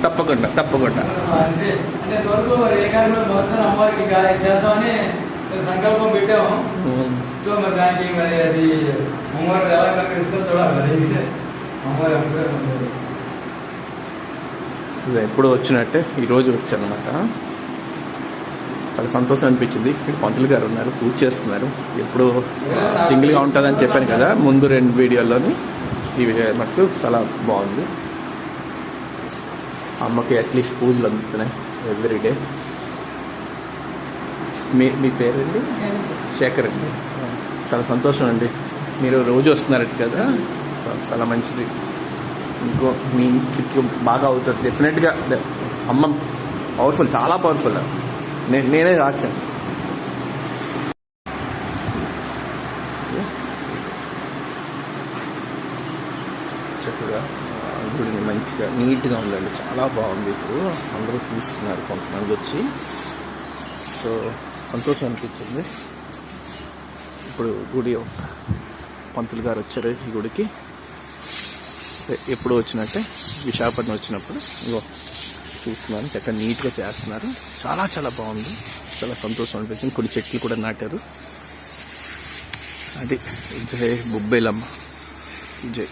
తప్పకుండా తప్పకుండా. అంటే ఇంతవరకు రేఖలు మొత్తం అమ్మవారికి చేద్దామని సంకల్పం పెట్టాము. సో మరి దానికి మరి అది అమ్మవారు ఎలా కనిపిస్తుందో చూడాలి. మరి అమ్మవారి ఎప్పుడు వచ్చినట్టే ఈరోజు వచ్చానమాట. చాలా సంతోషం అనిపించింది. ఇక్కడ పంతులు గారు ఉన్నారు, పూజ చేస్తున్నారు. ఎప్పుడు సింగిల్గా ఉంటుందని చెప్పాను కదా ముందు 2 వీడియోల్లోని. ఇవి మటుకు చాలా బాగుంది. అమ్మకి అట్లీస్ట్ పూజలు అందుతున్నాయి ఎవ్రీడే. మీ పేరండి? శేఖర్ అండి. చాలా సంతోషం అండి. మీరు రోజు వస్తున్నారట కదా, చాలా మంచిది. ఇంకో మీ ఇంటికి బాగా అవుతుంది డెఫినెట్గా. అమ్మ పవర్ఫుల్, చాలా పవర్ఫుల్. నేనే సాక్ష్యం. చక్కగా గుడిని మంచిగా నీట్గా ఉందండి, చాలా బాగుంది. ఇప్పుడు అందరూ చూస్తున్నారు కొంతమంది వచ్చి. సో సంతోషం అనిపించింది. ఇప్పుడు గుడి పంతులు గారు వచ్చారు ఈ గుడికి. ఎప్పుడు వచ్చినట్టే విశాఖపట్నం వచ్చినప్పుడు ఇగో చూస్తున్నాను, చక్కగా నీట్గా చేస్తున్నారు. చాలా చాలా బాగుంది. చాలా సంతోషం అనిపించింది. కొన్ని చెట్లు కూడా నాటారు. అది జై బొబ్బేలమ్మ, జై.